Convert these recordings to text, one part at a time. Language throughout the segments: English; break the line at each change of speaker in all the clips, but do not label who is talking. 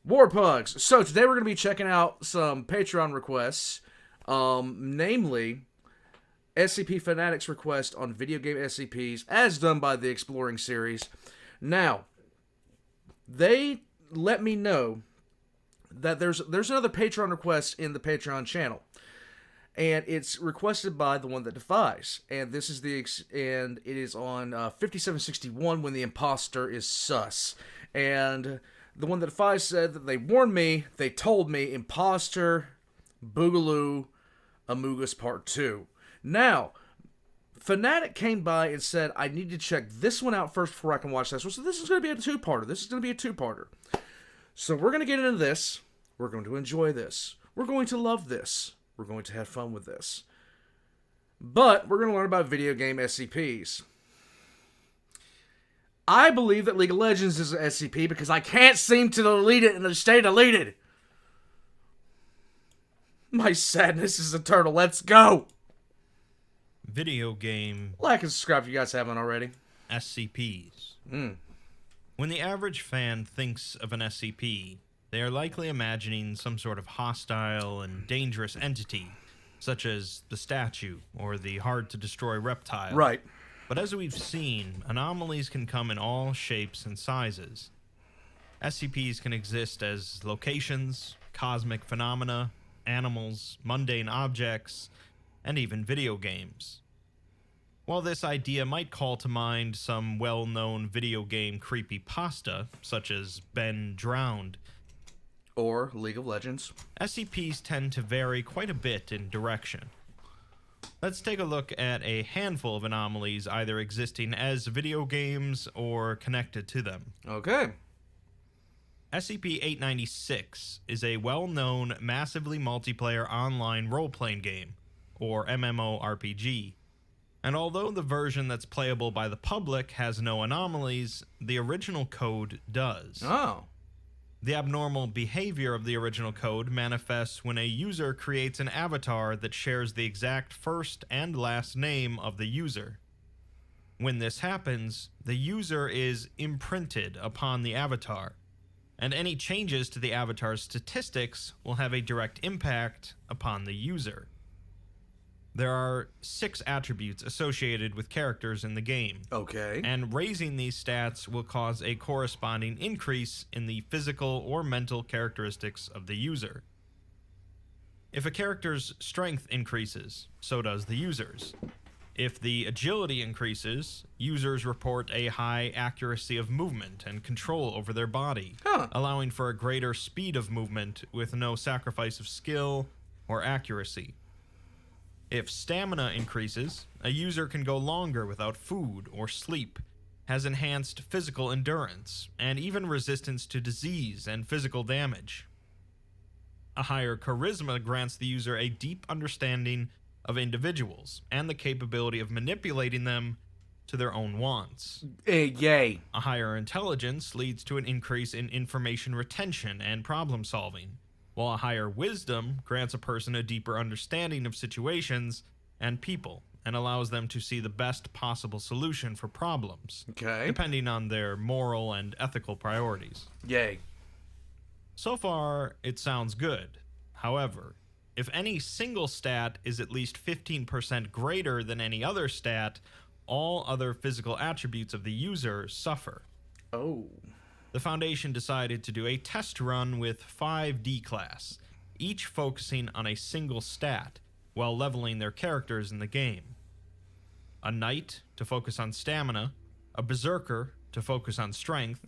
War Pugs. So today we're going to be checking out some Patreon requests, namely SCP Fanatics request on video game SCPs, as done by the Exploring series. Now, they let me know that there's another Patreon request in the Patreon channel, and it's requested by the one that defies, and this is and it is on 5761 when the imposter is sus, and the one that defies said that they warned me, they told me imposter, Boogaloo, Amogus Part 2. Now, Fanatic came by and said, I need to check this one out first before I can watch this one. So this is going to be a two-parter. This is going to be a two-parter. So we're going to get into this. We're going to enjoy this. We're going to love this. We're going to have fun with this. But we're going to learn about video game SCPs. I believe that League of Legends is an SCP because I can't seem to delete it and it stay deleted. My sadness is eternal. Let's go.
Video game
Like and subscribe if you guys haven't already.
SCPs. When the average fan thinks of an SCP, they are likely imagining some sort of hostile and dangerous entity, such as the statue or the hard-to-destroy reptile.
Right.
But as we've seen, anomalies can come in all shapes and sizes. SCPs can exist as locations, cosmic phenomena, animals, mundane objects, and even video games. While this idea might call to mind some well-known video game creepypasta, such as Ben Drowned,
Or League of Legends.
SCPs tend to vary quite a bit in direction. Let's take a look at a handful of anomalies either existing as video games or connected to them.
Okay.
SCP-896 is a well-known, massively multiplayer online role-playing game, or MMORPG. And although the version that's playable by the public has no anomalies, the original code does.
Oh.
The abnormal behavior of the original code manifests when a user creates an avatar that shares the exact first and last name of the user. When this happens, the user is imprinted upon the avatar, and any changes to the avatar's statistics will have a direct impact upon the user. There are 6 attributes associated with characters in the game.
Okay.
And raising these stats will cause a corresponding increase in the physical or mental characteristics of the user. If a character's strength increases, so does the user's. If the agility increases, users report a high accuracy of movement and control over their body, allowing for a greater speed of movement with no sacrifice of skill or accuracy. If stamina increases, a user can go longer without food or sleep, has enhanced physical endurance, and even resistance to disease and physical damage. A higher charisma grants the user a deep understanding of individuals and the capability of manipulating them to their own wants.
Yay.
A higher intelligence leads to an increase in information retention and problem solving, while a higher wisdom grants a person a deeper understanding of situations and people, and allows them to see the best possible solution for problems, depending on their moral and ethical priorities.
Yay.
So far, it sounds good. However, if any single stat is at least 15% greater than any other stat, all other physical attributes of the user suffer.
Oh.
The Foundation decided to do a test run with 5 D-Class, each focusing on a single stat, while leveling their characters in the game. A Knight to focus on stamina, a Berserker to focus on strength,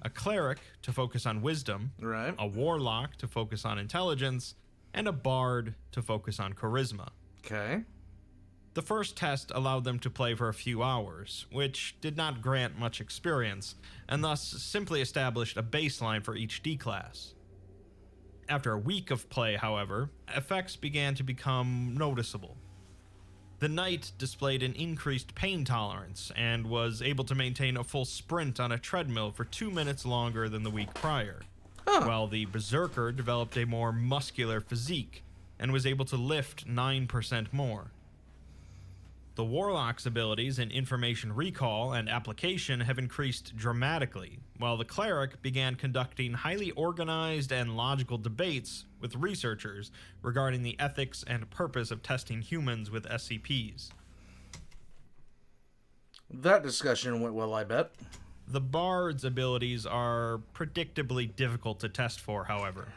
a Cleric to focus on wisdom, a Warlock to focus on intelligence, and a Bard to focus on charisma. The first test allowed them to play for a few hours, which did not grant much experience, and thus simply established a baseline for each D-Class. After a week of play, however, effects began to become noticeable. The Knight displayed an increased pain tolerance, and was able to maintain a full sprint on a treadmill for 2 minutes longer than the week prior, while the Berserker developed a more muscular physique, and was able to lift 9% more. The Warlock's abilities in information recall and application have increased dramatically, while the Cleric began conducting highly organized and logical debates with researchers regarding the ethics and purpose of testing humans with SCPs.
That discussion went well, I bet.
The Bard's abilities are predictably difficult to test for, however.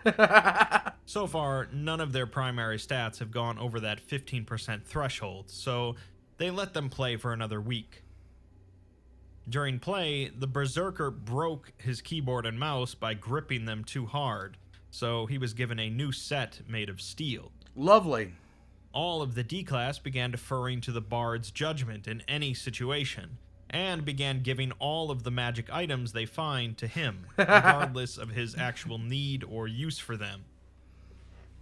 So far, none of their primary stats have gone over that 15% threshold, so they let them play for another week. During play, the Berserker broke his keyboard and mouse by gripping them too hard, so he was given a new set made of steel.
Lovely.
All of the D-Class began deferring to the Bard's judgment in any situation, and began giving all of the magic items they find to him, regardless of his actual need or use for them.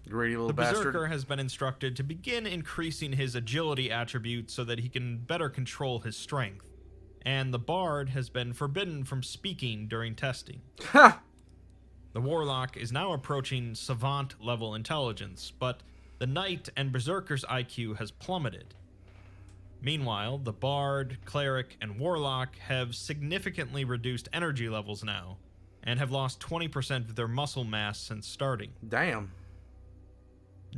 Greedy little
The
bastard.
Berserker has been instructed to begin increasing his agility attribute so that he can better control his strength, and the Bard has been forbidden from speaking during testing.
Ha!
The Warlock is now approaching savant-level intelligence, but the Knight and Berserker's IQ has plummeted. Meanwhile, the Bard, Cleric, and Warlock have significantly reduced energy levels now, and have lost 20% of their muscle mass since starting.
Damn.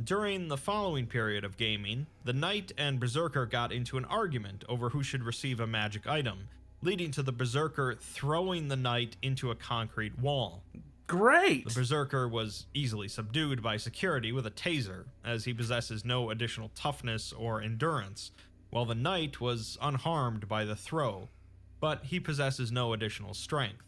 During the following period of gaming, the Knight and Berserker got into an argument over who should receive a magic item, leading to the Berserker throwing the Knight into a concrete wall.
Great!
The Berserker was easily subdued by security with a taser, as he possesses no additional toughness or endurance, while the Knight was unharmed by the throw, but he possesses no additional strength.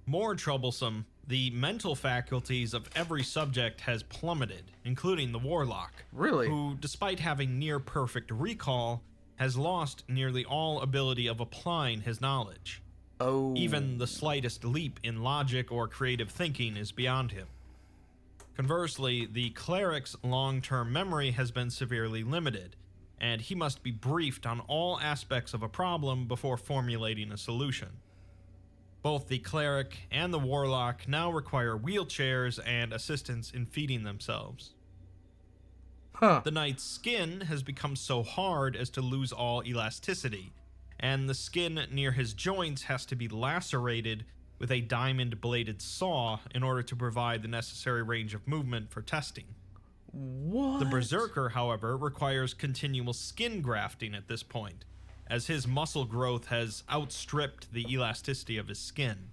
More troublesome, the mental faculties of every subject has plummeted, including the Warlock.
Really?
Who, despite having near-perfect recall, has lost nearly all ability of applying his knowledge.
Oh.
Even the slightest leap in logic or creative thinking is beyond him. Conversely, the Cleric's long-term memory has been severely limited, and he must be briefed on all aspects of a problem before formulating a solution. Both the Cleric and the Warlock now require wheelchairs and assistance in feeding themselves.
Huh.
The Knight's skin has become so hard as to lose all elasticity, and the skin near his joints has to be lacerated with a diamond-bladed saw in order to provide the necessary range of movement for testing.
What?
The Berserker, however, requires continual skin grafting at this point, as his muscle growth has outstripped the elasticity of his skin.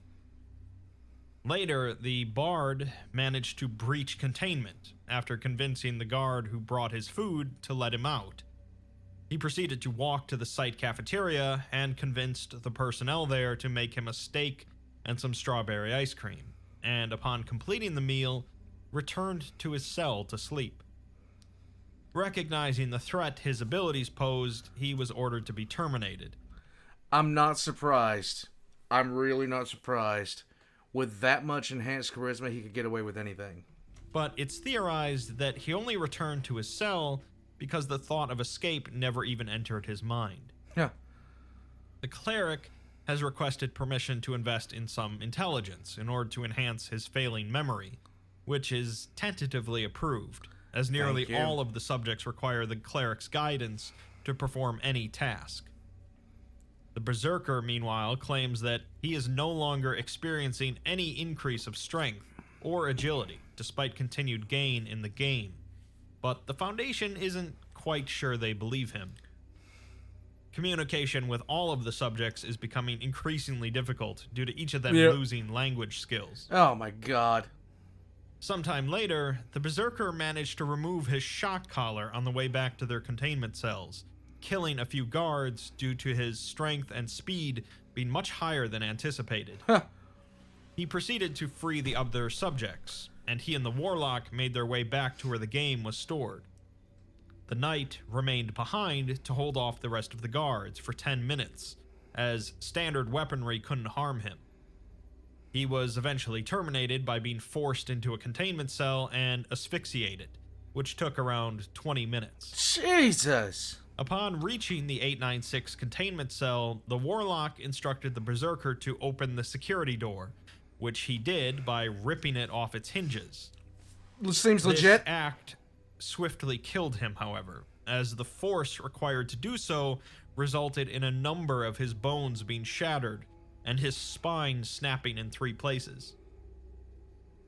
Later, the Bard managed to breach containment after convincing the guard who brought his food to let him out. He proceeded to walk to the site cafeteria and convinced the personnel there to make him a steak and some strawberry ice cream, and upon completing the meal, returned to his cell to sleep. Recognizing the threat his abilities posed, he was ordered to be terminated.
I'm not surprised. I'm really not surprised. With that much enhanced charisma, he could get away with anything.
But it's theorized that he only returned to his cell because the thought of escape never even entered his mind.
Yeah.
The Cleric has requested permission to invest in some intelligence in order to enhance his failing memory, which is tentatively approved, as nearly all of the subjects require the Cleric's guidance to perform any task. The Berserker, meanwhile, claims that he is no longer experiencing any increase of strength or agility, despite continued gain in the game, but the Foundation isn't quite sure they believe him. Communication with all of the subjects is becoming increasingly difficult due to each of them losing language skills.
Oh my god.
Sometime later, the Berserker managed to remove his shock collar on the way back to their containment cells, killing a few guards due to his strength and speed being much higher than anticipated.
Huh.
He proceeded to free the other subjects, and he and the Warlock made their way back to where the game was stored. The Knight remained behind to hold off the rest of the guards for 10 minutes, as standard weaponry couldn't harm him. He was eventually terminated by being forced into a containment cell and asphyxiated, which took around 20 minutes.
Jesus!
Upon reaching the 896 containment cell, the Warlock instructed the Berserker to open the security door, which he did by ripping it off its hinges.
Seems legit.
This act swiftly killed him, however, as the force required to do so resulted in a number of his bones being shattered and his spine snapping in 3 places.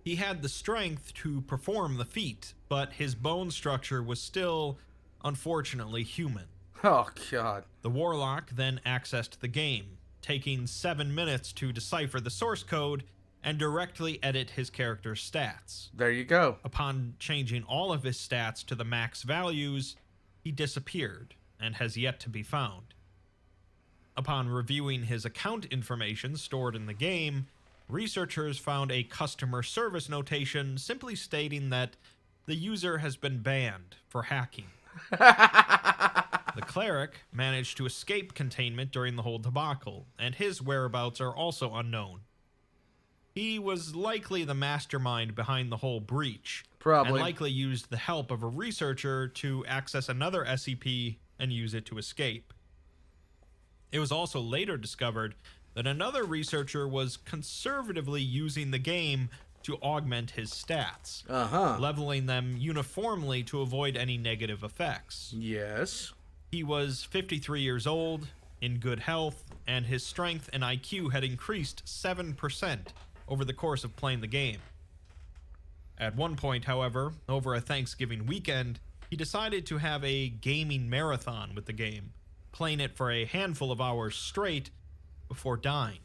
He had the strength to perform the feat, but his bone structure was still, unfortunately, human.
Oh, God.
The Warlock then accessed the game, taking 7 minutes to decipher the source code and directly edit his character's stats.
There you go.
Upon changing all of his stats to the max values, he disappeared and has yet to be found. Upon reviewing his account information stored in the game, researchers found a customer service notation simply stating that the user has been banned for hacking. The cleric managed to escape containment during the whole debacle, and his whereabouts are also unknown. He was likely the mastermind behind the whole breach,
Probably.
and likely used the help of a researcher to access another SCP and use it to escape. It was also later discovered that another researcher was conservatively using the game to augment his stats, leveling them uniformly to avoid any negative effects.
Yes.
He was 53 years old, in good health, and his strength and IQ had increased 7% over the course of playing the game. At one point, however, over a Thanksgiving weekend, he decided to have a gaming marathon with the game, playing it for a handful of hours straight before dying.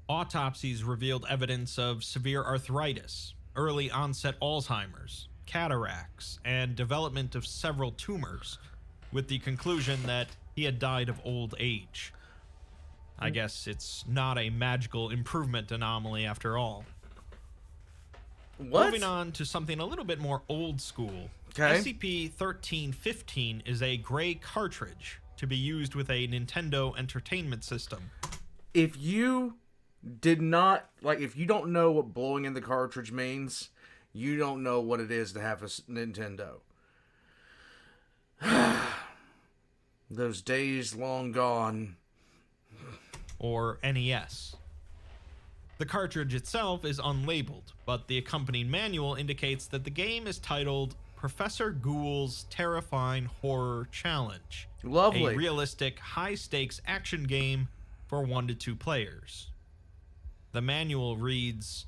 Autopsies revealed evidence of severe arthritis, early onset Alzheimer's, cataracts, and development of several tumors, with the conclusion that he had died of old age. I guess it's not a magical improvement anomaly after all.
What?
Moving on to something a little bit more old school.
Okay.
SCP-1315 is a gray cartridge to be used with a Nintendo Entertainment System.
If you did not, like, if you don't know what blowing in the cartridge means, you don't know what it is to have a Nintendo. Those days long gone.
Or NES. The cartridge itself is unlabeled, but the accompanying manual indicates that the game is titled Professor Ghoul's Terrifying Horror Challenge.
Lovely.
A realistic, high-stakes action game for 1 to 2 players. The manual reads,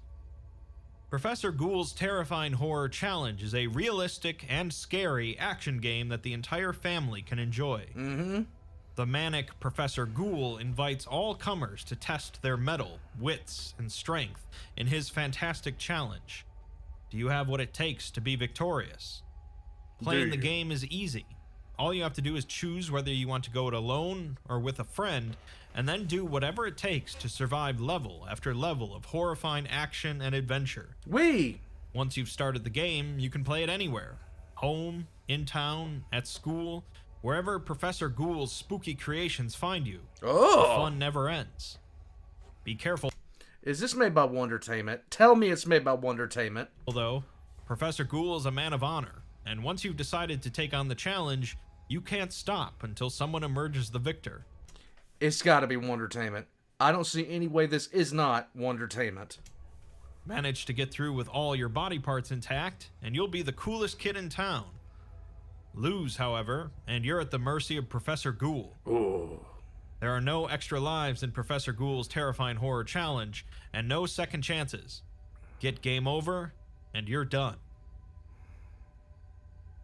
Professor Ghoul's Terrifying Horror Challenge is a realistic and scary action game that the entire family can enjoy. The manic Professor Ghoul invites all comers to test their mettle, wits, and strength in his fantastic challenge. Do you have what it takes to be victorious? Playing the game is easy. All you have to do is choose whether you want to go it alone or with a friend, and then do whatever it takes to survive level after level of horrifying action and adventure. Once you've started the game, you can play it anywhere. Home, in town, at school, wherever Professor Ghoul's spooky creations find you. The fun never ends. Be careful.
Is this made by Wondertainment? Tell me it's made by Wondertainment.
Although, Professor Ghoul is a man of honor, and once you've decided to take on the challenge, you can't stop until someone emerges the victor.
It's gotta be Wondertainment. I don't see any way this is not Wondertainment.
Manage to get through with all your body parts intact, and you'll be the coolest kid in town. Lose, however, and you're at the mercy of Professor Ghoul. There are no extra lives in Professor Ghoul's Terrifying Horror Challenge, and no second chances. Get game over, and you're done.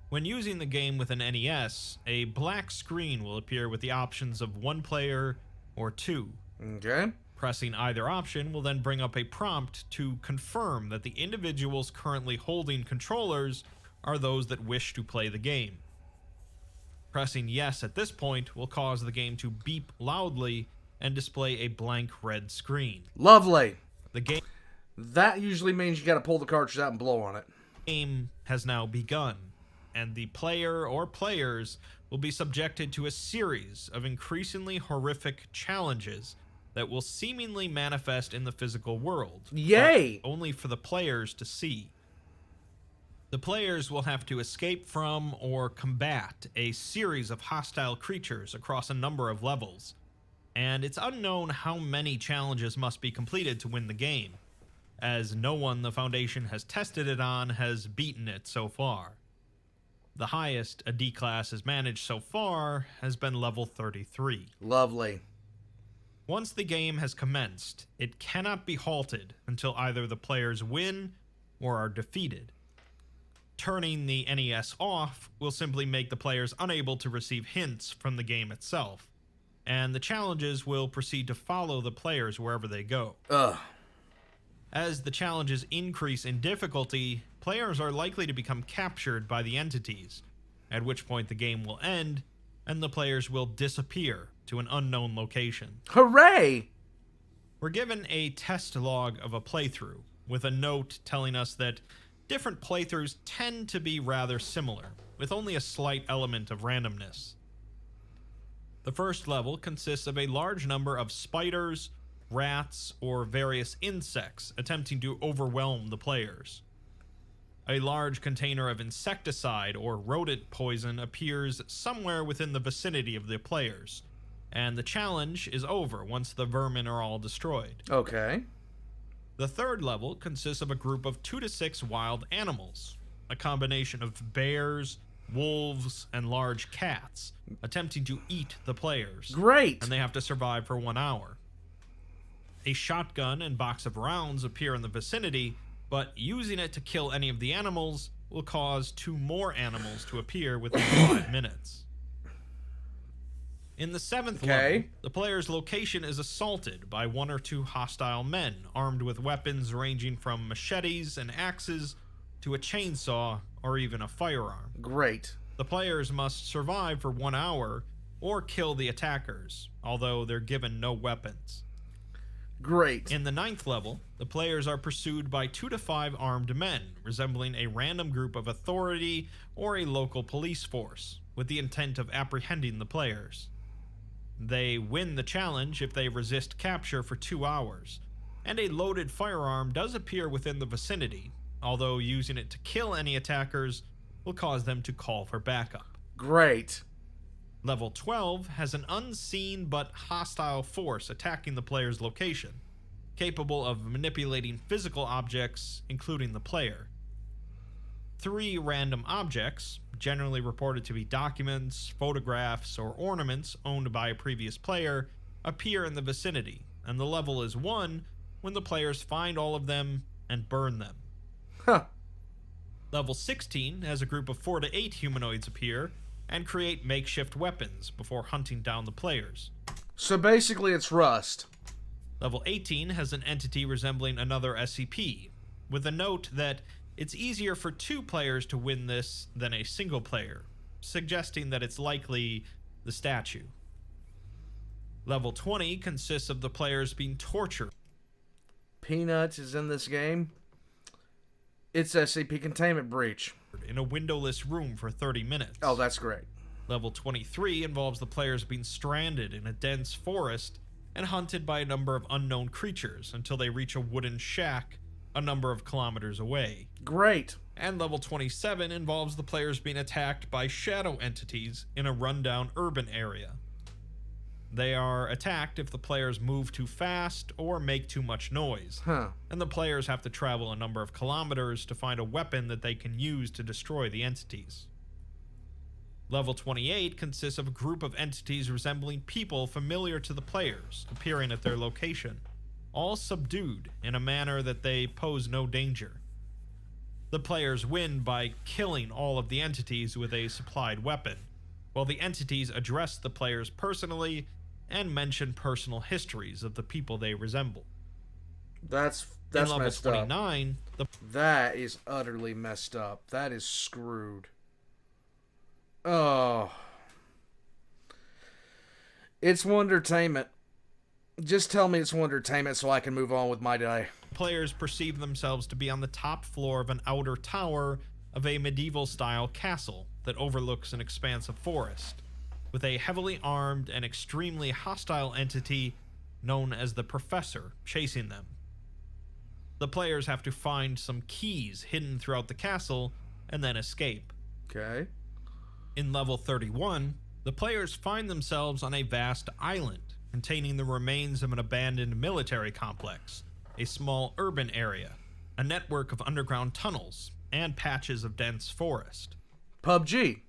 When using the game with an NES, a black screen will appear with the options of 1 player or 2.
Okay.
Pressing either option will then bring up a prompt to confirm that the individuals currently holding controllers are those that wish to play the game. Pressing yes at this point will cause the game to beep loudly and display a blank red screen.
Lovely.
The game
That usually means you gotta pull the cartridge out and blow on it.
Has now begun, and the player or players will be subjected to a series of increasingly horrific challenges that will seemingly manifest in the physical world.
Yay!
But only for the players to see. The players will have to escape from or combat a series of hostile creatures across a number of levels, and it's unknown how many challenges must be completed to win the game, as no one the Foundation has tested it on has beaten it so far. The highest a D-class has managed so far has been level 33.
Lovely.
Once the game has commenced, it cannot be halted until either the players win or are defeated. Turning the NES off will simply make the players unable to receive hints from the game itself, and the challenges will proceed to follow the players wherever they go.
Ugh.
As the challenges increase in difficulty, players are likely to become captured by the entities, at which point the game will end and the players will disappear to an unknown location.
Hooray!
We're given a test log of a playthrough, with a note telling us that different playthroughs tend to be rather similar, with only a slight element of randomness. The first level consists of a large number of spiders, rats, or various insects attempting to overwhelm the players. A large container of insecticide or rodent poison appears somewhere within the vicinity of the players, and the challenge is over once the vermin are all destroyed.
Okay.
The third level consists of a group of 2 to 6 wild animals, a combination of bears, wolves, and large cats, attempting to eat the players.
Great!
And they have to survive for 1 hour. A shotgun and box of rounds appear in the vicinity, but using it to kill any of the animals will cause 2 more animals to appear within 5 minutes. In the 7th level, the player's location is assaulted by 1 or 2 hostile men armed with weapons ranging from machetes and axes to a chainsaw or even a firearm.
Great.
The players must survive for 1 hour or kill the attackers, although they're given no weapons.
Great.
In the 9th level, the players are pursued by 2 to 5 armed men, resembling a random group of authority or a local police force, with the intent of apprehending the players. They win the challenge if they resist capture for 2 hours, and a loaded firearm does appear within the vicinity, although using it to kill any attackers will cause them to call for backup.
Great.
Level 12 has an unseen but hostile force attacking the player's location, capable of manipulating physical objects, including the player. 3 random objects, generally reported to be documents, photographs, or ornaments owned by a previous player, appear in the vicinity, and the level is won when the players find all of them and burn them.
Huh.
Level 16 has a group of 4 to 8 humanoids appear and create makeshift weapons before hunting down the players.
So basically it's Rust.
Level 18 has an entity resembling another SCP, with a note that it's easier for 2 players to win this than a single player, suggesting that it's likely the statue. Level 20 consists of the players being tortured.
Peanuts is in this game. It's SCP Containment Breach.
In a windowless room for 30 minutes.
Oh, that's great.
Level 23 involves the players being stranded in a dense forest and hunted by a number of unknown creatures until they reach a wooden shack a number of kilometers away.
Great.
And level 27 involves the players being attacked by shadow entities in a rundown urban area. They are attacked if the players move too fast or make too much noise, and the players have to travel a number of kilometers to find a weapon that they can use to destroy the entities. Level 28 consists of a group of entities resembling people familiar to the players, appearing at their location, all subdued in a manner that they pose no danger. The players win by killing all of the entities with a supplied weapon, while the entities address the players personally and mention personal histories of the people they resemble.
That's
in level
messed
29,
up. That is utterly messed up. That is screwed. Oh. It's Wondertainment. Just tell me it's Wondertainment so I can move on with my day.
Players perceive themselves to be on the top floor of an outer tower of a medieval-style castle that overlooks an expanse of forest, with a heavily armed and extremely hostile entity known as the Professor chasing them. The players have to find some keys hidden throughout the castle and then escape.
Okay.
In level 31, the players find themselves on a vast island containing the remains of an abandoned military complex, a small urban area, a network of underground tunnels, and patches of dense forest.
PUBG.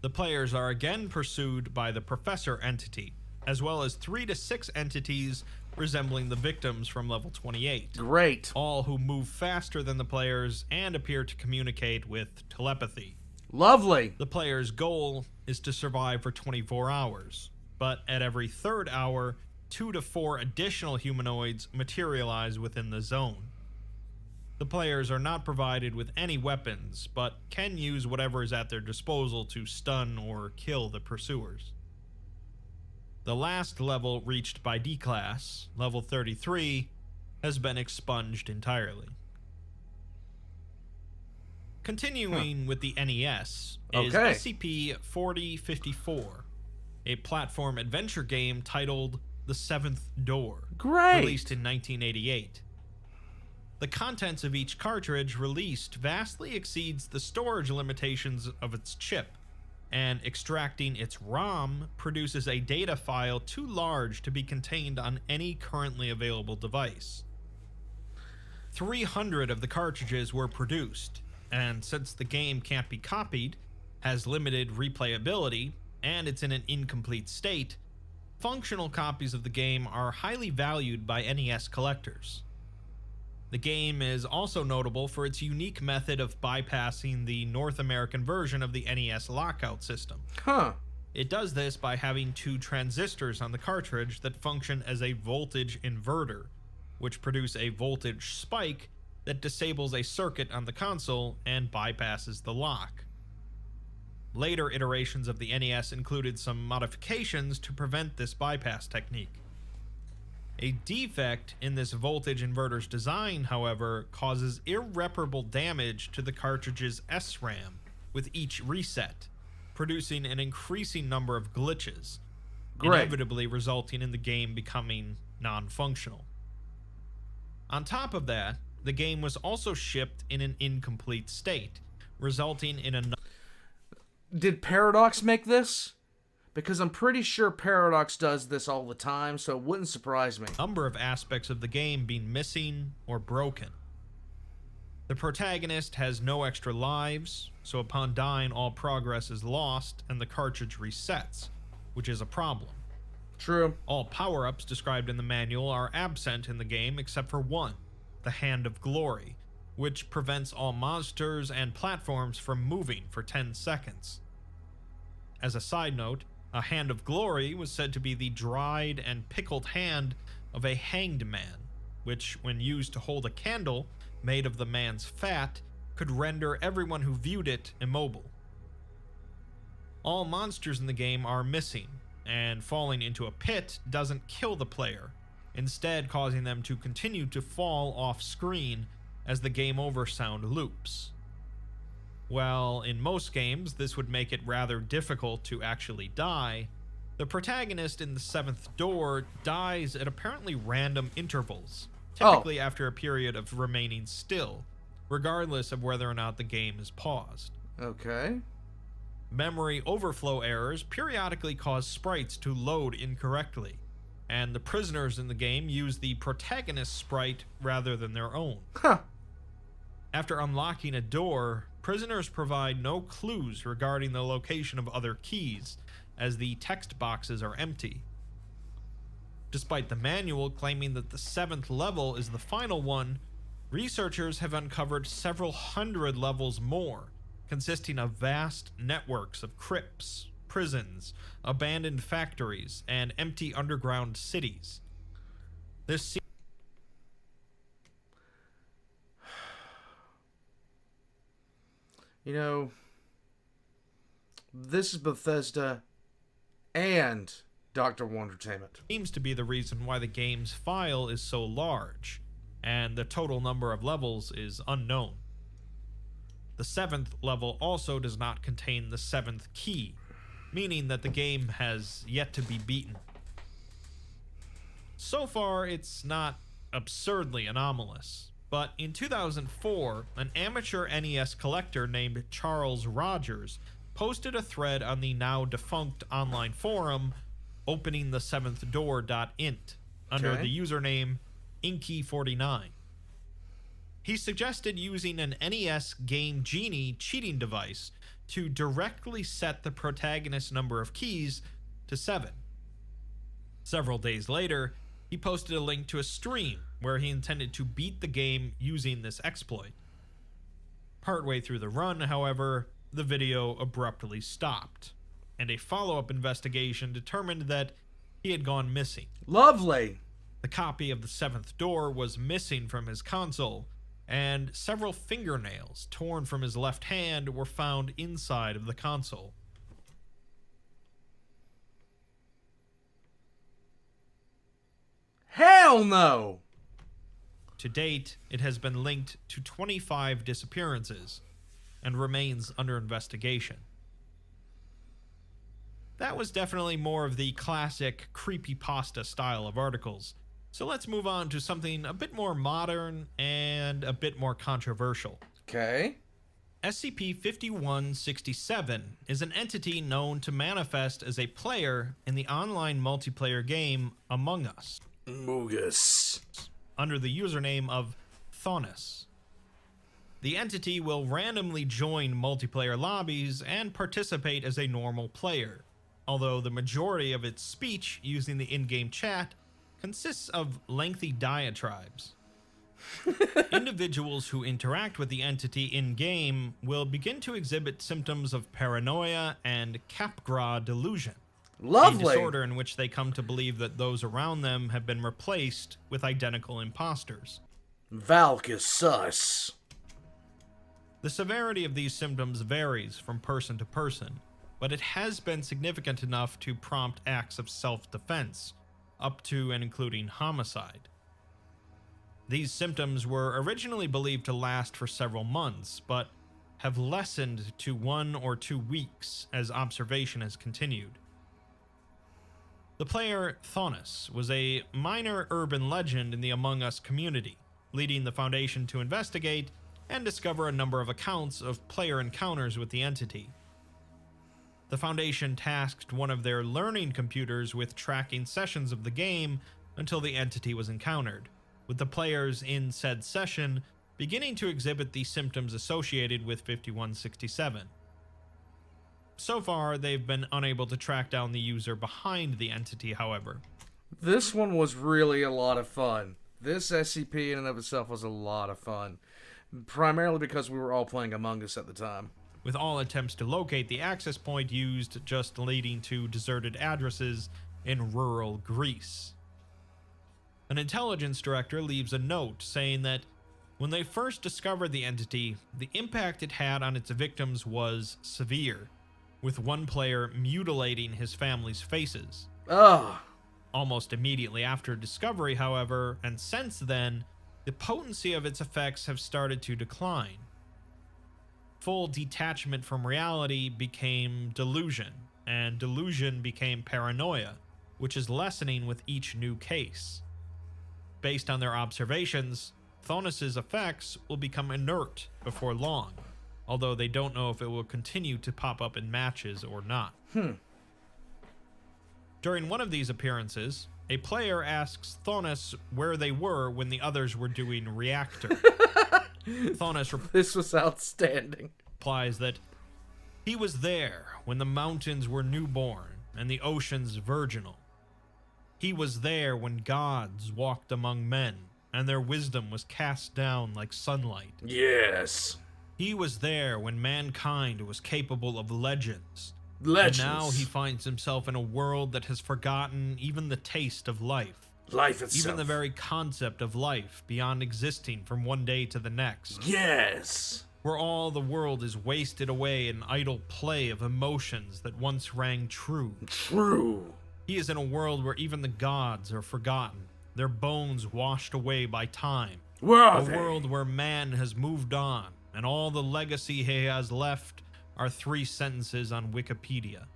The players are again pursued by the Professor entity, as well as 3 to 6 entities resembling the victims from level 28.
Great.
All who move faster than the players and appear to communicate with telepathy.
Lovely.
The player's goal is to survive for 24 hours, but at every third hour, 2 to 4 additional humanoids materialize within the zone. The players are not provided with any weapons, but can use whatever is at their disposal to stun or kill the pursuers. The last level reached by D-Class, level 33, has been expunged entirely. Continuing with the NES is
Okay.
SCP-4054, a platform adventure game titled The Seventh Door,
Great.
released in 1988. The contents of each cartridge released vastly exceeds the storage limitations of its chip, and extracting its ROM produces a data file too large to be contained on any currently available device. 300 of the cartridges were produced, and since the game can't be copied, has limited replayability, and it's in an incomplete state, functional copies of the game are highly valued by NES collectors. The game is also notable for its unique method of bypassing the North American version of the NES lockout system.
Huh.
It does this by having 2 transistors on the cartridge that function as a voltage inverter, which produce a voltage spike that disables a circuit on the console and bypasses the lock. Later iterations of the NES included some modifications to prevent this bypass technique. A defect in this voltage inverter's design, however, causes irreparable damage to the cartridge's SRAM with each reset, producing an increasing number of glitches, inevitably resulting in the game becoming non-functional. On top of that, the game was also shipped in an incomplete state, resulting in a
Did Paradox make this? Because I'm pretty sure Paradox does this all the time, so it wouldn't surprise me.
number of aspects of the game being missing or broken. The protagonist has no extra lives, so upon dying all progress is lost and the cartridge resets, which is a problem.
True.
All power-ups described in the manual are absent in the game except for one, the Hand of Glory, which prevents all monsters and platforms from moving for 10 seconds. As a side note, a Hand of Glory was said to be the dried and pickled hand of a hanged man, which, when used to hold a candle made of the man's fat, could render everyone who viewed it immobile. All monsters in the game are missing, and falling into a pit doesn't kill the player, instead causing them to continue to fall off screen as the game over sound loops. While in most games this would make it rather difficult to actually die, the protagonist in The Seventh Door dies at apparently random intervals, typically after a period of remaining still, regardless of whether or not the game is paused.
Okay.
Memory overflow errors periodically cause sprites to load incorrectly, and the prisoners in the game use the protagonist's sprite rather than their own.
Huh.
After unlocking a door, prisoners provide no clues regarding the location of other keys, as the text boxes are empty. Despite the manual claiming that the 7th level is the final one, researchers have uncovered several hundred levels more, consisting of vast networks of crypts, prisons, abandoned factories, and empty underground cities. This
You know, this is Bethesda and Dr. Wondertainment.
seems to be the reason why the game's file is so large, and the total number of levels is unknown. The 7th level also does not contain the 7th key, meaning that the game has yet to be beaten. So far, it's not absurdly anomalous, but in 2004, an amateur NES collector named Charles Rogers posted a thread on the now defunct online forum openingtheseventhdoor.int under
Okay.
the username Inky49. He suggested using an NES Game Genie cheating device to directly set the protagonist's number of keys to 7. Several days later, he posted a link to a stream where he intended to beat the game using this exploit. Partway through the run, however, the video abruptly stopped, and a follow-up investigation determined that he had gone missing.
Lovely!
The copy of the 7th door was missing from his console, and several fingernails torn from his left hand were found inside of the console.
Hell no!
To date, it has been linked to 25 disappearances and remains under investigation. That was definitely more of the classic creepypasta style of articles, so let's move on to something a bit more modern and a bit more controversial.
Okay.
SCP-5167 is an entity known to manifest as a player in the online multiplayer game Among Us,
Moogus.
under the username of Thonus. The entity will randomly join multiplayer lobbies and participate as a normal player, although the majority of its speech using the in-game chat consists of lengthy diatribes. Individuals who interact with the entity in-game will begin to exhibit symptoms of paranoia and Capgras delusion.
Lovely!
A disorder in which they come to believe that those around them have been replaced with identical imposters.
Valkus sus.
The severity of these symptoms varies from person to person, but it has been significant enough to prompt acts of self-defense, up to and including homicide. These symptoms were originally believed to last for several months, but have lessened to 1 or 2 weeks as observation has continued. The player Thonus was a minor urban legend in the Among Us community, leading the Foundation to investigate and discover a number of accounts of player encounters with the entity. The Foundation tasked one of their learning computers with tracking sessions of the game until the entity was encountered, with the players in said session beginning to exhibit the symptoms associated with 5167. So far, they've been unable to track down the user behind the entity, however.
This one was really a lot of fun. This SCP in and of itself was a lot of fun. Primarily because we were all playing Among Us at the time.
With all attempts to locate the access point used just leading to deserted addresses in rural Greece. An intelligence director leaves a note saying that when they first discovered the entity, the impact it had on its victims was severe, with one player mutilating his family's faces.
Ugh.
Almost immediately after discovery, however, and since then, the potency of its effects have started to decline. Full detachment from reality became delusion, and delusion became paranoia, which is lessening with each new case. Based on their observations, Thonus's effects will become inert before long, although they don't know if it will continue to pop up in matches or not. During one of these appearances, a player asks Thonus where they were when the others were doing reactor. Thonus
This was outstanding.
replies that he was there when the mountains were newborn and the oceans virginal. He was there when gods walked among men and their wisdom was cast down like sunlight.
Yes.
He was there when mankind was capable of legends.
Legends.
And now he finds himself in a world that has forgotten even the taste of life.
Life itself.
Even the very concept of life beyond existing from one day to the next.
Yes.
Where all the world is wasted away in idle play of emotions that once rang true.
True.
He is in a world where even the gods are forgotten, their bones washed away by time.
Where are
A
they?
world where man has moved on, and all the legacy he has left are 3 sentences on Wikipedia.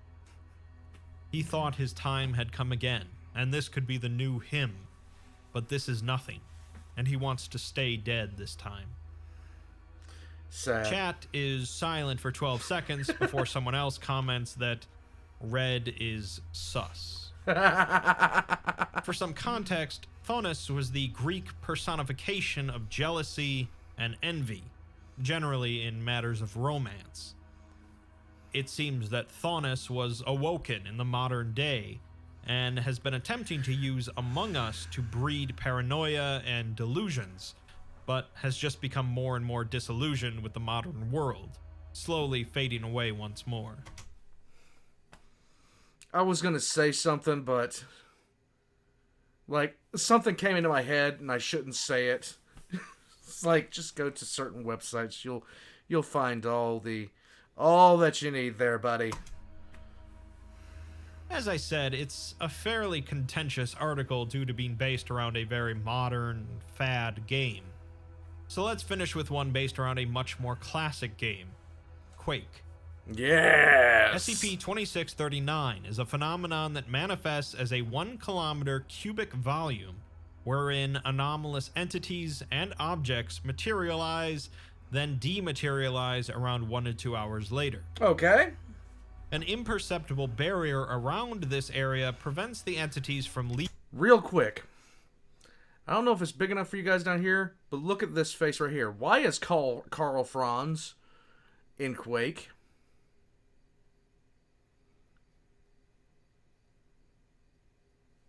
He thought his time had come again, and this could be the new him. But this is nothing, and he wants to stay dead this time.
Sad.
Chat is silent for 12 seconds before someone else comments that red is sus. For some context, Thonus was the Greek personification of jealousy and envy, generally in matters of romance. it seems that Thaunis was awoken in the modern day and has been attempting to use Among Us to breed paranoia and delusions, but has just become more and more disillusioned with the modern world, slowly fading away once more.
I was gonna say something, but like something came into my head and I shouldn't say it. It's like just go to certain websites. You'll find all that you need there, buddy.
As I said, it's a fairly contentious article due to being based around a very modern, fad game. So let's finish with one based around a much more classic game, Quake.
Yes!
SCP-2639 is a phenomenon that manifests as a 1 kilometer cubic volume wherein anomalous entities and objects materialize, then dematerialize around 1 to 2 hours later.
Okay.
An imperceptible barrier around this area prevents the entities from leaving.
Real quick. I don't know if it's big enough for you guys down here, but look at this face right here. Why is Carl Franz in Quake?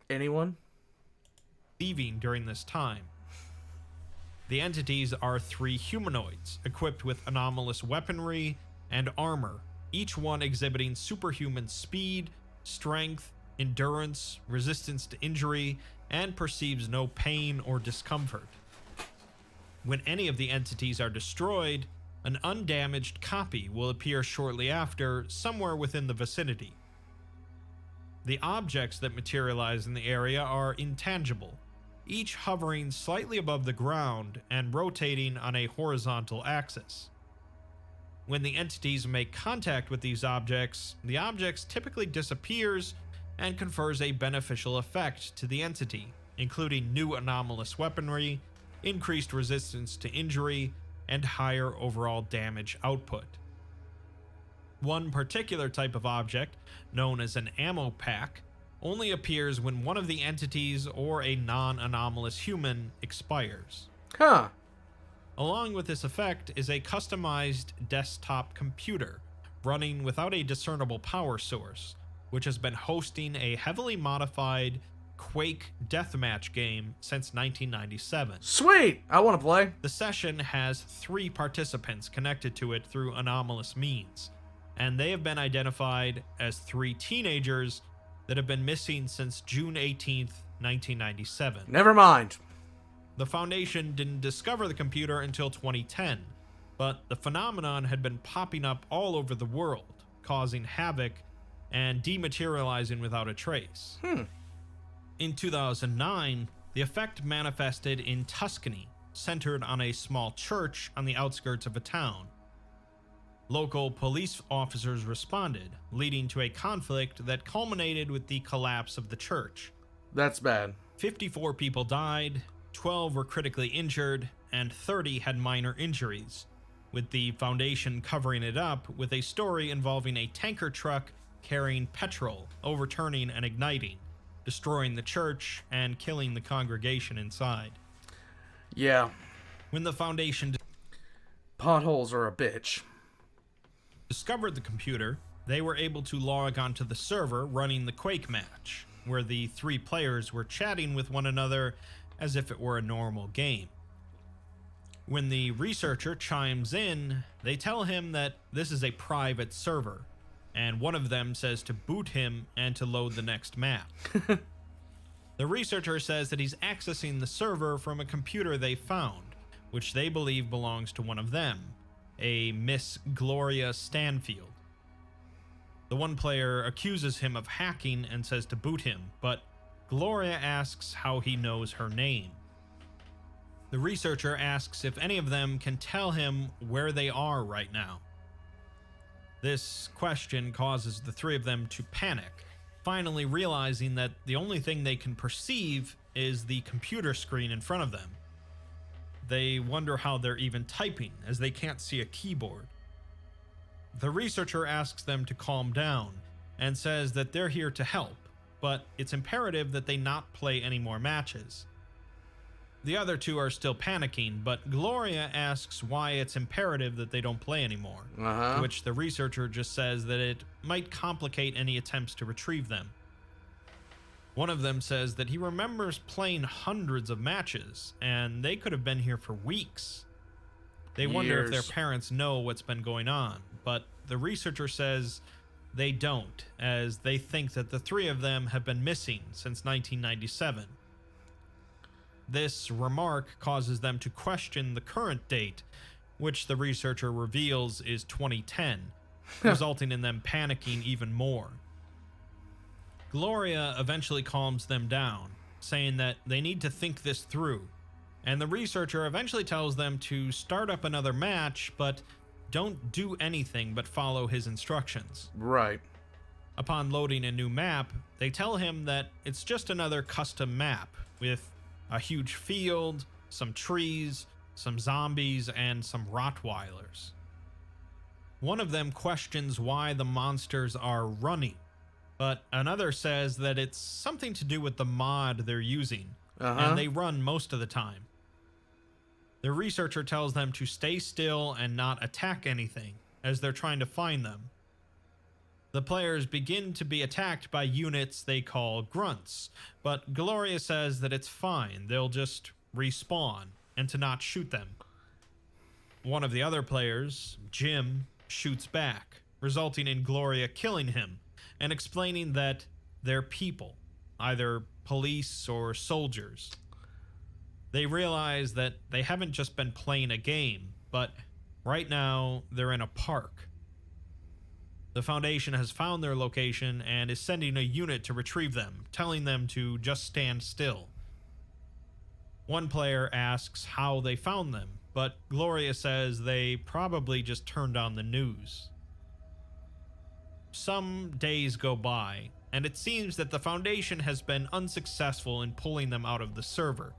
Anyone?
Leaving during this time. The entities are 3 humanoids equipped with anomalous weaponry and armor, each one exhibiting superhuman speed, strength, endurance, resistance to injury, and perceives no pain or discomfort. When any of the entities are destroyed, an undamaged copy will appear shortly after, somewhere within the vicinity. The objects that materialize in the area are intangible, each hovering slightly above the ground and rotating on a horizontal axis. When the entities make contact with these objects, the objects typically disappears and confers a beneficial effect to the entity, including new anomalous weaponry, increased resistance to injury, and higher overall damage output. One particular type of object, known as an ammo pack, only appears when one of the entities or a non-anomalous human expires.
Huh.
Along with this effect is a customized desktop computer running without a discernible power source, which has been hosting a heavily modified Quake deathmatch game since 1997.
Sweet! I want to play.
The session has 3 participants connected to it through anomalous means, and they have been identified as 3 teenagers that have been missing since June 18th, 1997.
Never mind.
The Foundation didn't discover the computer until 2010, but the phenomenon had been popping up all over the world, causing havoc and dematerializing without a trace. In 2009, the effect manifested in Tuscany, centered on a small church on the outskirts of a town. Local police officers responded, leading to a conflict that culminated with the collapse of the church.
That's bad.
54 people died, 12 were critically injured, and 30 had minor injuries, with the Foundation covering it up with a story involving a tanker truck carrying petrol, overturning and igniting, destroying the church and killing the congregation inside.
Yeah.
When the Foundation
Potholes are a bitch.
discovered the computer, they were able to log onto the server running the Quake match, where the 3 players were chatting with one another as if it were a normal game. When the researcher chimes in, they tell him that this is a private server, and one of them says to boot him and to load the next map. The researcher says that he's accessing the server from a computer they found, which they believe belongs to one of them, a Miss Gloria Stanfield. The one player accuses him of hacking and says to boot him, but Gloria asks how he knows her name. The researcher asks if any of them can tell him where they are right now. This question causes the 3 of them to panic, finally realizing that the only thing they can perceive is the computer screen in front of them. They wonder how they're even typing, as they can't see a keyboard. The researcher asks them to calm down and says that they're here to help, but it's imperative that they not play any more matches. The other two are still panicking, but Gloria asks why it's imperative that they don't play anymore, to which the researcher just says that it might complicate any attempts to retrieve them. One of them says that he remembers playing hundreds of matches, and they could have been here for weeks. They wonder if their parents know what's been going on, but the researcher says they don't, as they think that the three of them have been missing since 1997. This remark causes them to question the current date, which the researcher reveals is 2010, resulting in them panicking even more. Gloria eventually calms them down, saying that they need to think this through, and the researcher eventually tells them to start up another match, but don't do anything but follow his instructions.
Right.
Upon loading a new map, they tell him that it's just another custom map with a huge field, some trees, some zombies, and some Rottweilers. One of them questions why the monsters are running, but another says that it's something to do with the mod they're using, and they run most of the time. The researcher tells them to stay still and not attack anything, as they're trying to find them. The players begin to be attacked by units they call grunts, but Gloria says that it's fine, they'll just respawn, and to not shoot them. One of the other players, Jim, shoots back, resulting in Gloria killing him, and explaining that they're people, either police or soldiers. They realize that they haven't just been playing a game, but right now they're in a park. The Foundation has found their location and is sending a unit to retrieve them, telling them to just stand still. One player asks how they found them, but Gloria says they probably just turned on the news. Some days go by, and it seems that the Foundation has been unsuccessful in pulling them out of the server.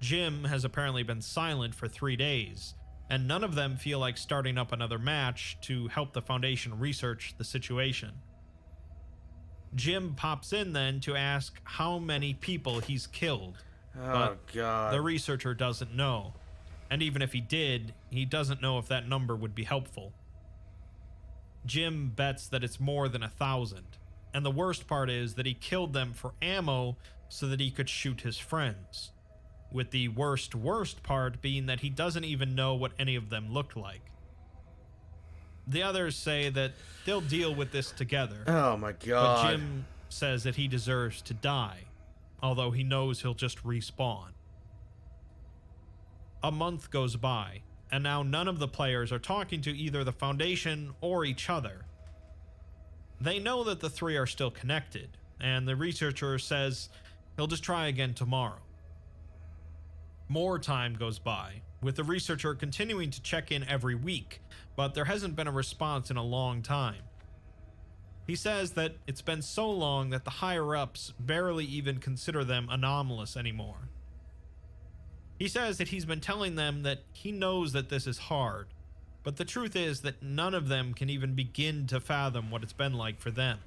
Jim has apparently been silent for 3 days, and none of them feel like starting up another match to help the Foundation research the situation. Jim pops in then to ask how many people he's killed, but
God.
the researcher doesn't know, and even if he did, he doesn't know if that number would be helpful. Jim bets that it's more than 1,000, and the worst part is that he killed them for ammo so that he could shoot his friends, with the worst part being that he doesn't even know what any of them looked like. The others say that they'll deal with this together.
Oh my God.
But Jim says that he deserves to die, although he knows he'll just respawn. A month goes by, and now none of the players are talking to either the Foundation or each other. They know that the three are still connected, and the researcher says he'll just try again tomorrow. More time goes by, with the researcher continuing to check in every week, but there hasn't been a response in a long time. He says that it's been so long that the higher-ups barely even consider them anomalous anymore. He says that he's been telling them that he knows that this is hard, but the truth is that none of them can even begin to fathom what it's been like for them.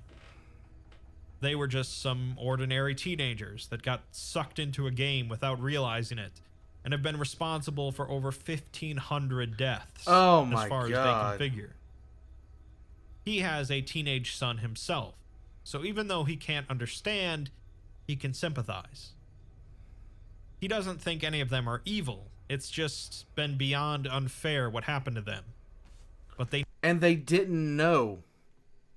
They were just some ordinary teenagers that got sucked into a game without realizing it, and have been responsible for over 1,500 deaths, as far as they can figure. He has a teenage son himself, so even though he can't understand, he can sympathize. He doesn't think any of them are evil, it's just been beyond unfair what happened to them. But they
didn't know.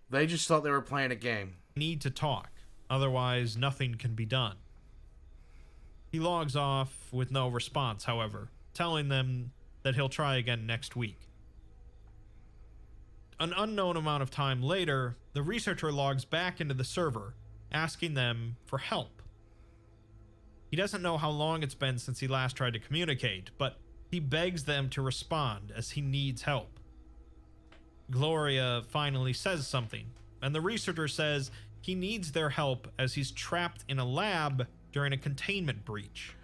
They just thought they were playing a game.
Need to talk, otherwise nothing can be done. He logs off with no response, however, telling them that he'll try again next week. An unknown amount of time later, the researcher logs back into the server, asking them for help. He doesn't know how long it's been since he last tried to communicate, but he begs them to respond as he needs help. Gloria finally says something, and the researcher says he needs their help as he's trapped in a lab during a containment breach.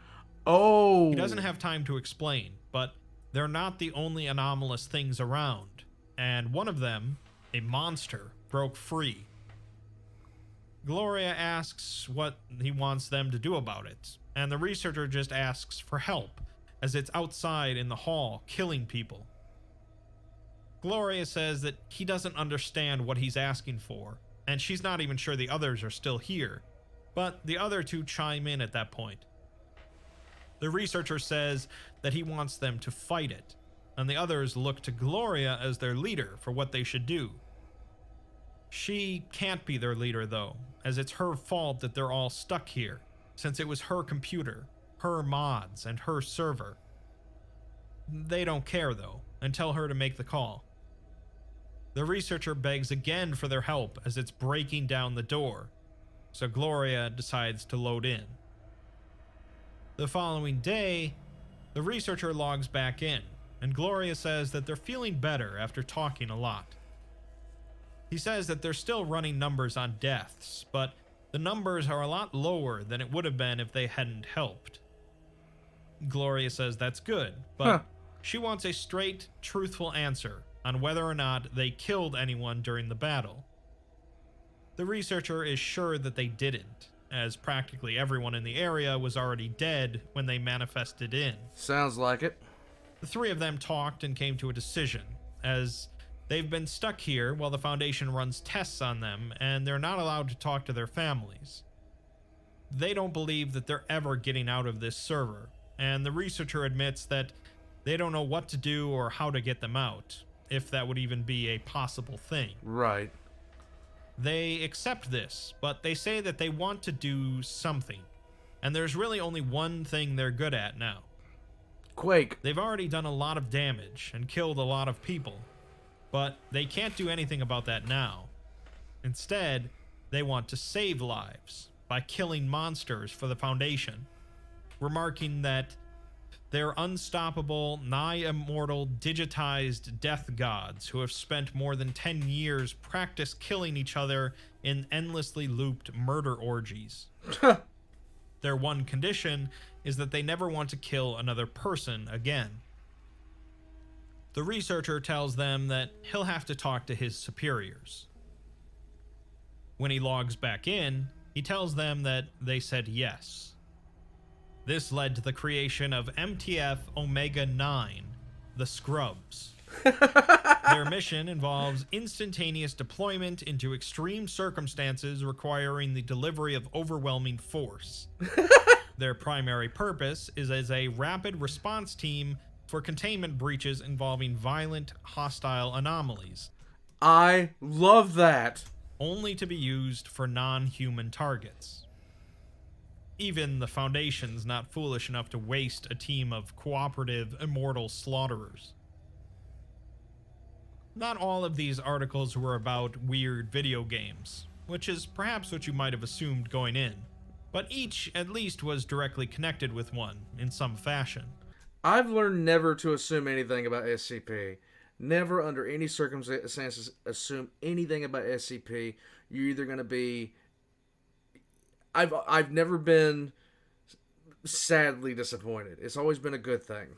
Oh!
He doesn't have time to explain, but they're not the only anomalous things around, and one of them, a monster, broke free. Gloria asks what he wants them to do about it, and the researcher just asks for help, as it's outside in the hall, killing people. Gloria says that he doesn't understand what he's asking for, and she's not even sure the others are still here, but the other two chime in at that point. The researcher says that he wants them to fight it, and the others look to Gloria as their leader for what they should do. She can't be their leader, though, as it's her fault that they're all stuck here, since it was her computer, her mods, and her server. They don't care, though, and tell her to make the call. The researcher begs again for their help as it's breaking down the door, so Gloria decides to load in. The following day, the researcher logs back in, and Gloria says that they're feeling better after talking a lot. He says that they're still running numbers on deaths, but the numbers are a lot lower than it would have been if they hadn't helped. Gloria says that's good, but she wants a straight, truthful answer on whether or not they killed anyone during the battle. The researcher is sure that they didn't, as practically everyone in the area was already dead when they manifested in.
Sounds like it.
The three of them talked and came to a decision, as they've been stuck here while the Foundation runs tests on them, and they're not allowed to talk to their families. They don't believe that they're ever getting out of this server, and the researcher admits that they don't know what to do or how to get them out, if that would even be a possible thing.
Right.
They accept this, but they say that they want to do something, and there's really only one thing they're good at now.
Quake.
They've already done a lot of damage and killed a lot of people, but they can't do anything about that now. Instead, they want to save lives by killing monsters for the Foundation, remarking that they're unstoppable, nigh-immortal, digitized death gods who have spent more than 10 years practice killing each other in endlessly looped murder orgies. Their one condition is that they never want to kill another person again. The researcher tells them that he'll have to talk to his superiors. When he logs back in, he tells them that they said yes. This led to the creation of MTF Omega-9, the Scrubs. Their mission involves instantaneous deployment into extreme circumstances requiring the delivery of overwhelming force. Their primary purpose is as a rapid response team for containment breaches involving violent, hostile anomalies.
I love that.
Only to be used for non-human targets. Even the Foundation's not foolish enough to waste a team of cooperative, immortal slaughterers. Not all of these articles were about weird video games, which is perhaps what you might have assumed going in, but each at least was directly connected with one in some fashion.
I've learned never to assume anything about SCP. Never, under any circumstances, assume anything about SCP. You're either going to be... I've never been sadly disappointed. It's always been a good thing.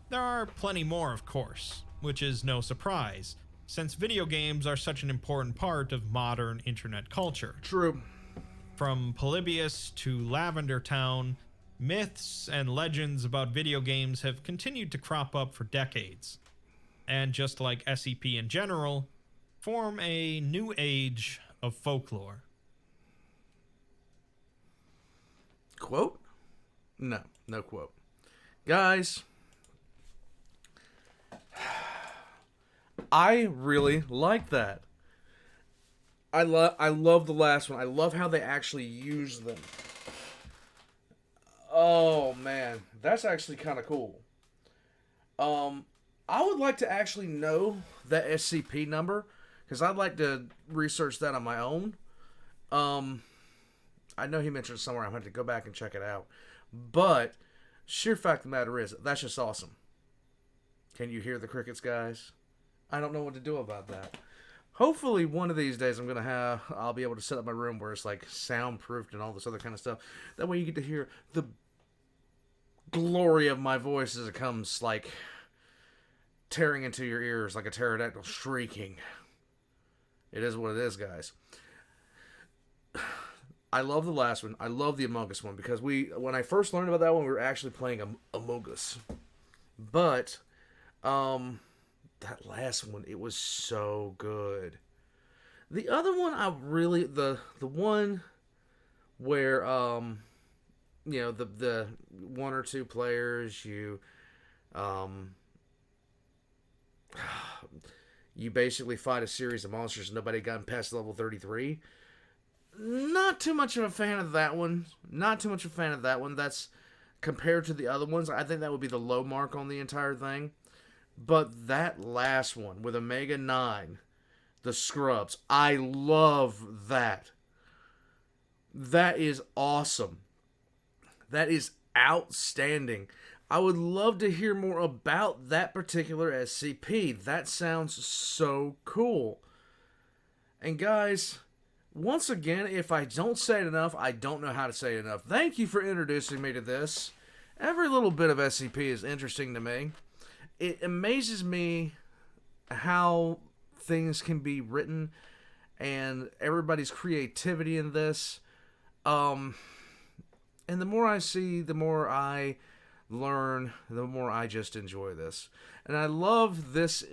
There are plenty more, of course, which is no surprise, since video games are such an important part of modern internet culture.
True.
From Polybius to Lavender Town, myths and legends about video games have continued to crop up for decades, and just like SCP in general, form a new age of folklore.
Quote? No quote. Guys, I really like that. I love the last one. I love how they actually use them. Oh man, that's actually kind of cool. I would like to actually know that SCP number, because I'd like to research that on my own. I know he mentioned it somewhere. I'm going to have to go back and check it out. But sheer fact of the matter is, that's just awesome. Can you hear the crickets, guys? I don't know what to do about that. Hopefully, one of these days, I'll be able to set up my room where it's like soundproofed and all this other kind of stuff. That way, you get to hear the glory of my voice as it comes, like tearing into your ears like a pterodactyl shrieking. It is what it is, guys. I love the last one. I love the Among Us one because when I first learned about that one, we were actually playing Among Us. But that last one, it was so good. The other one, I really the one where the one or two players um you basically fight a series of monsters and nobody gotten past level 33. Not too much of a fan of that one. Not too much of a fan of that one. That's compared to the other ones, I think that would be the low mark on the entire thing. But that last one with Omega 9, the Scrubs, I love that. That is awesome. That is outstanding. I would love to hear more about that particular SCP. That sounds so cool. And guys, once again, if I don't say it enough, I don't know how to say it enough. Thank you for introducing me to this. Every little bit of SCP is interesting to me. It amazes me how things can be written and everybody's creativity in this. And the more I see, the more I learn, the more I just enjoy this. And I love this.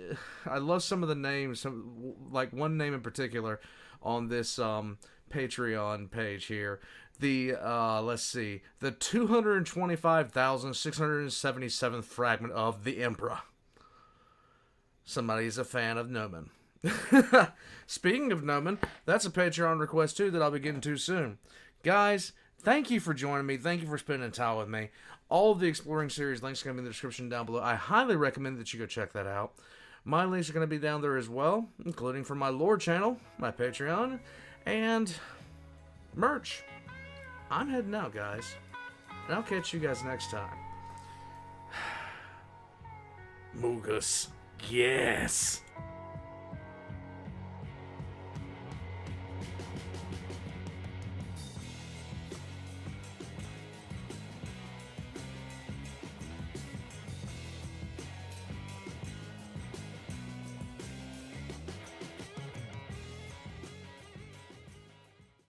I love some of the names, like one name in particular on this Patreon page here. The let's see, the 225,677th fragment of the Emperor. Somebody's a fan of Nomen. Speaking of Nomen, that's a Patreon request too that I'll be getting to soon. Guys, thank you for joining me. Thank you for spending time with me. All of the Exploring series links are going to be in the description down below. I highly recommend that you go check that out. My links are going to be down there as well, including for my lore channel, my Patreon, and merch. I'm heading out, guys. And I'll catch you guys next time. Mugus. Yes.